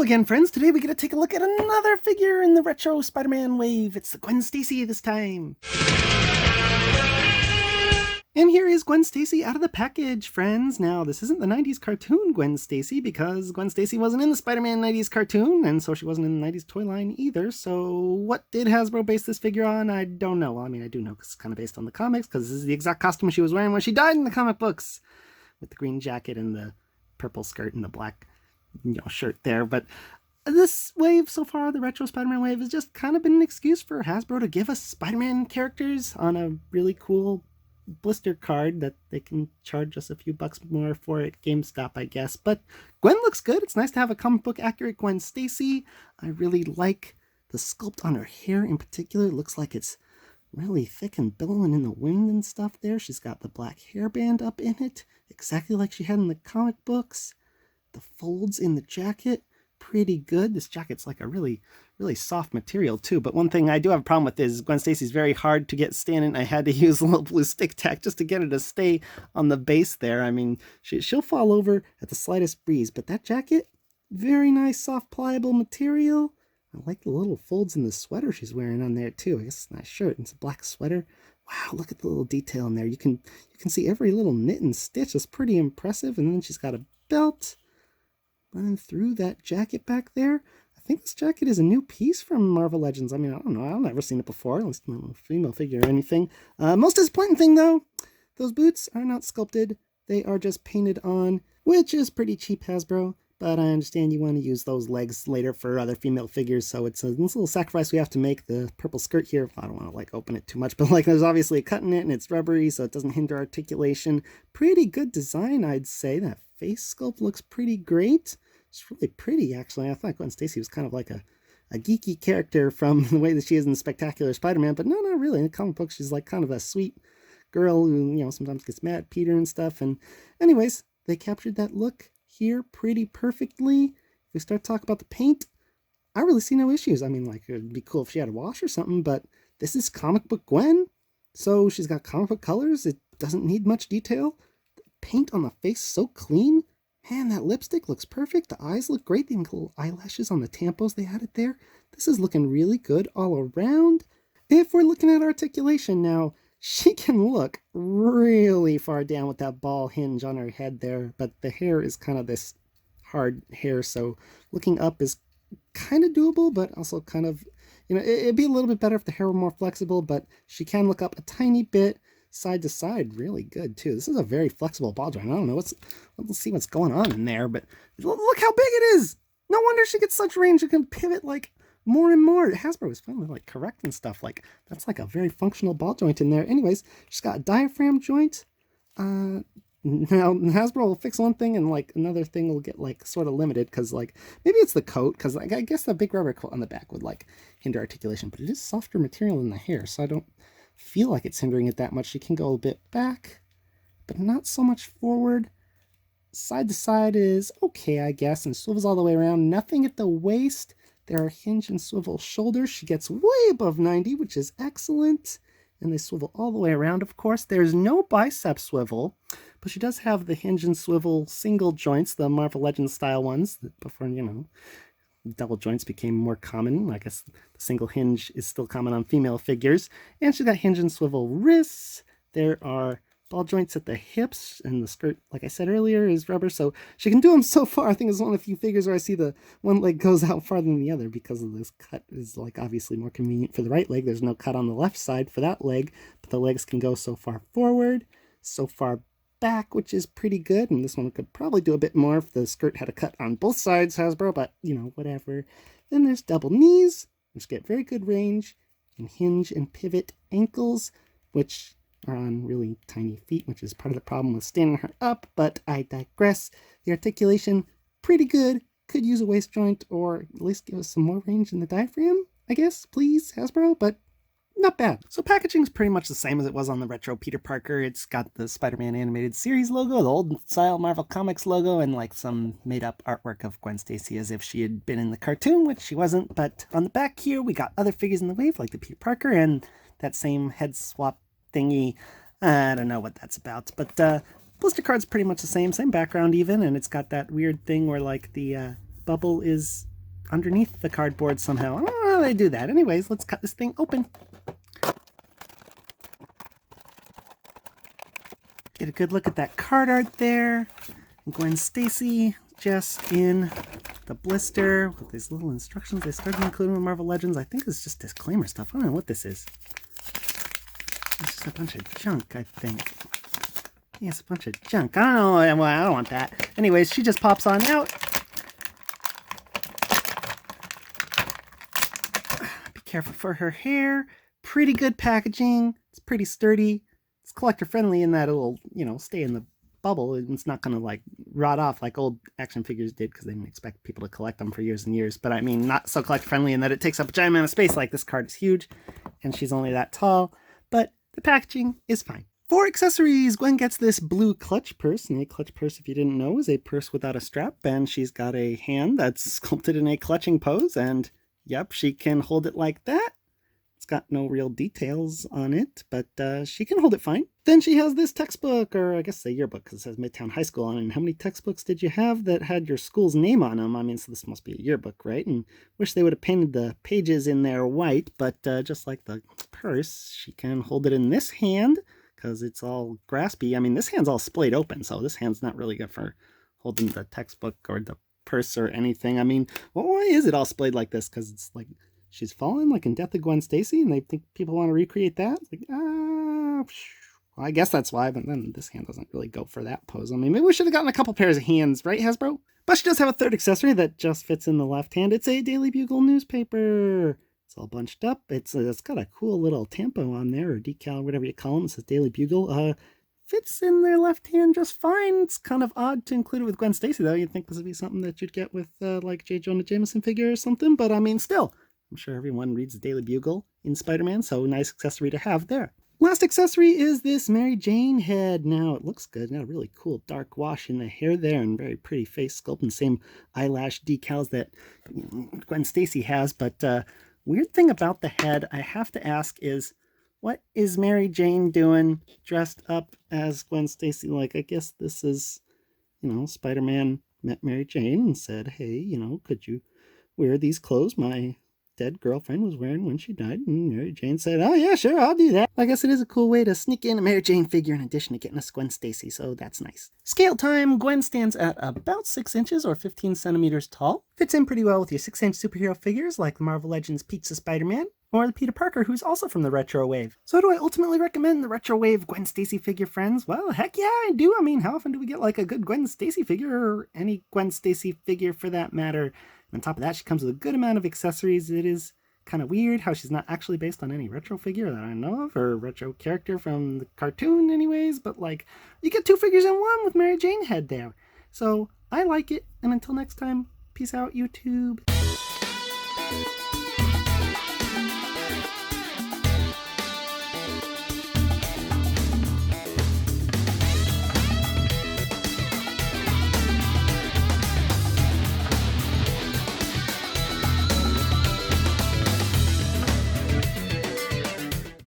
again, friends. Today we get to take a look at another figure in the retro Spider-Man wave. It's the Gwen Stacy this time. And here is Gwen Stacy out of the package, friends. Now, this isn't the 90s cartoon Gwen Stacy because Gwen Stacy wasn't in the Spider-Man 90s cartoon, and so she wasn't in the 90s toy line either. So what did Hasbro base this figure on? I don't know. Well, I mean, I do know because it's kind of based on the comics, because this is the exact costume she was wearing when she died in the comic books, with the green jacket and the purple skirt and the black shirt there. But this wave so far, the retro Spider-Man wave, has just kind of been an excuse for Hasbro to give us Spider-Man characters on a really cool blister card that they can charge us a few bucks more for at GameStop, I guess. But Gwen looks good. It's nice to have a comic book accurate Gwen Stacy. I really like the sculpt on her hair in particular. It looks like it's really thick and billowing in the wind and stuff there. She's got the black hairband up in it, exactly like she had in the comic books. The folds in the jacket, pretty good. This jacket's like a really soft material too. But one thing I do have a problem with is Gwen Stacy's very hard to get standing. I had to use a little blue stick tack just to get her to stay on the base there. I mean, she'll fall over at the slightest breeze. But that jacket, very nice, soft, pliable material. I like the little folds in the sweater she's wearing on there too. I guess it's a nice shirt. It's a black sweater. Wow, look at the little detail in there. You can see every little knit and stitch. It's pretty impressive. And then she's got a belt running through that jacket back there. I think this jacket is a new piece from Marvel Legends. I mean, I don't know. I've never seen it before, at least not a female figure or anything. Most disappointing thing, though, those boots are not sculpted. They are just painted on, which is pretty cheap, Hasbro. But I understand you want to use those legs later for other female figures, so it's a little sacrifice we have to make. The purple skirt here, I don't want to open it too much, but there's obviously a cut in it, and it's rubbery, so it doesn't hinder articulation. Pretty good design, I'd say. That face sculpt looks pretty great. It's really pretty, actually. I thought Gwen Stacy was kind of like a geeky character from the way that she is in Spectacular Spider-Man, but no, not really. In the comic book, she's like kind of a sweet girl who, sometimes gets mad at Peter and stuff. And anyways, they captured that look here pretty perfectly. If we start talking about the paint, I really see no issues. I mean, it'd be cool if she had a wash or something, but this is comic book Gwen, so she's got comic book colors. It doesn't need much detail. The paint on the face so clean. Man, that lipstick looks perfect. The eyes look great. The little eyelashes on the tampos they added there. This is looking really good all around. If we're looking at articulation now, she can look really far down with that ball hinge on her head there, but the hair is kind of this hard hair, so looking up is kind of doable, but also kind of, it'd be a little bit better if the hair were more flexible, but she can look up a tiny bit. Side to side, really good too. This is a very flexible ball joint. I don't know let's see what's going on in there, but look how big it is. No wonder she gets such range. It can pivot more and more. Hasbro is finally correcting stuff. That's a very functional ball joint in there. Anyways, she's got a diaphragm joint. Now Hasbro will fix one thing and another thing will get sort of limited because maybe it's the coat, because I guess the big rubber coat on the back would hinder articulation, but it is softer material in the hair, so I don't feel like it's hindering it that much. She can go a bit back, but not so much forward. Side to side is okay, I guess, and swivels all the way around. Nothing at the waist. There are hinge and swivel shoulders. She gets way above 90, which is excellent. And they swivel all the way around, of course. There's no bicep swivel, but she does have the hinge and swivel single joints, the Marvel Legends style ones, before, double joints became more common. I guess the single hinge is still common on female figures. And she's got hinge and swivel wrists. There are ball joints at the hips, and the skirt, like I said earlier, is rubber. So she can do them so far. I think it's one of the few figures where I see the one leg goes out farther than the other because of this cut is obviously more convenient for the right leg. There's no cut on the left side for that leg, but the legs can go so far forward, so far back, which is pretty good. And this one could probably do a bit more if the skirt had a cut on both sides, Hasbro, but whatever. Then there's double knees, which get very good range, and hinge and pivot ankles, which are on really tiny feet, which is part of the problem with standing her up, but I digress. The articulation, pretty good. Could use a waist joint or at least give us some more range in the diaphragm, I guess, please, Hasbro, but not bad. So packaging is pretty much the same as it was on the retro Peter Parker. It's got the Spider-Man animated series logo, the old style Marvel Comics logo, and some made up artwork of Gwen Stacy as if she had been in the cartoon, which she wasn't. But on the back here, we got other figures in the wave, like the Peter Parker and that same head swap thingy. I don't know what that's about, but blister card's pretty much the same background even, and it's got that weird thing where the bubble is underneath the cardboard somehow. I don't know how they do that. Anyways, let's cut this thing open. Get a good look at that card art there. Gwen Stacy just in the blister with these little instructions they started including with Marvel Legends. I think it's just disclaimer stuff. I don't know what this is. It's just a bunch of junk, I think. Yeah, it's a bunch of junk. I don't know. Well, I don't want that. Anyways, she just pops on out. Be careful for her hair. Pretty good packaging. It's pretty sturdy. It's collector friendly in that it'll, stay in the bubble. It's not going to like rot off like old action figures did because they didn't expect people to collect them for years and years. But I mean, not so collector friendly in that it takes up a giant amount of space. Like this card is huge and she's only that tall, but the packaging is fine. For accessories, Gwen gets this blue clutch purse. And a clutch purse, if you didn't know, is a purse without a strap. And she's got a hand that's sculpted in a clutching pose. And yep, she can hold it like that. It's got no real details on it, but she can hold it fine. Then she has this textbook, or I guess a yearbook, because it says Midtown High School on it. And how many textbooks did you have that had your school's name on them? I mean, so this must be a yearbook, right? And wish they would have painted the pages in there white, but just like the purse, she can hold it in this hand, because it's all graspy. I mean, this hand's all splayed open, so this hand's not really good for holding the textbook or the purse or anything. I mean, well, why is it all splayed like this? Because it's like she's fallen, like in Death of Gwen Stacy, and they think people want to recreate that. It's like, well, I guess that's why, but then this hand doesn't really go for that pose. I mean, maybe we should have gotten a couple pairs of hands, right, Hasbro? But she does have a third accessory that just fits in the left hand. It's a Daily Bugle newspaper. It's all bunched up. It's got a cool little tampo on there, or decal, whatever you call them. It says Daily Bugle. Fits in their left hand just fine. It's kind of odd to include it with Gwen Stacy, though. You'd think this would be something that you'd get with, like, J. Jonah Jameson figure or something. But, I mean, still, I'm sure everyone reads the Daily Bugle in Spider-Man, so nice accessory to have there. Last accessory is this Mary Jane head. Now, it looks good. Got a really cool dark wash in the hair there and very pretty face sculpt and same eyelash decals that Gwen Stacy has. But weird thing about the head, I have to ask is, what is Mary Jane doing dressed up as Gwen Stacy? Like, I guess this is, Spider-Man met Mary Jane and said, hey, could you wear these clothes my dead girlfriend was wearing when she died? And Mary Jane said, oh yeah, sure, I'll do that. I guess it is a cool way to sneak in a Mary Jane figure in addition to getting a Gwen Stacy, so that's nice. Scale time, Gwen stands at about 6 inches or 15 centimeters tall. Fits in pretty well with your 6-inch superhero figures like the Marvel Legends Pizza Spider-Man, or the Peter Parker, who's also from the Retro Wave. So do I ultimately recommend the Retro Wave Gwen Stacy figure, friends? Well, heck yeah, I do. I mean, how often do we get like a good Gwen Stacy figure, or any Gwen Stacy figure for that matter? And on top of that, she comes with a good amount of accessories. It is kind of weird how she's not actually based on any retro figure that I know of, or retro character from the cartoon anyways, but like, you get 2 figures in one with Mary Jane head there. So I like it, and until next time, peace out, YouTube.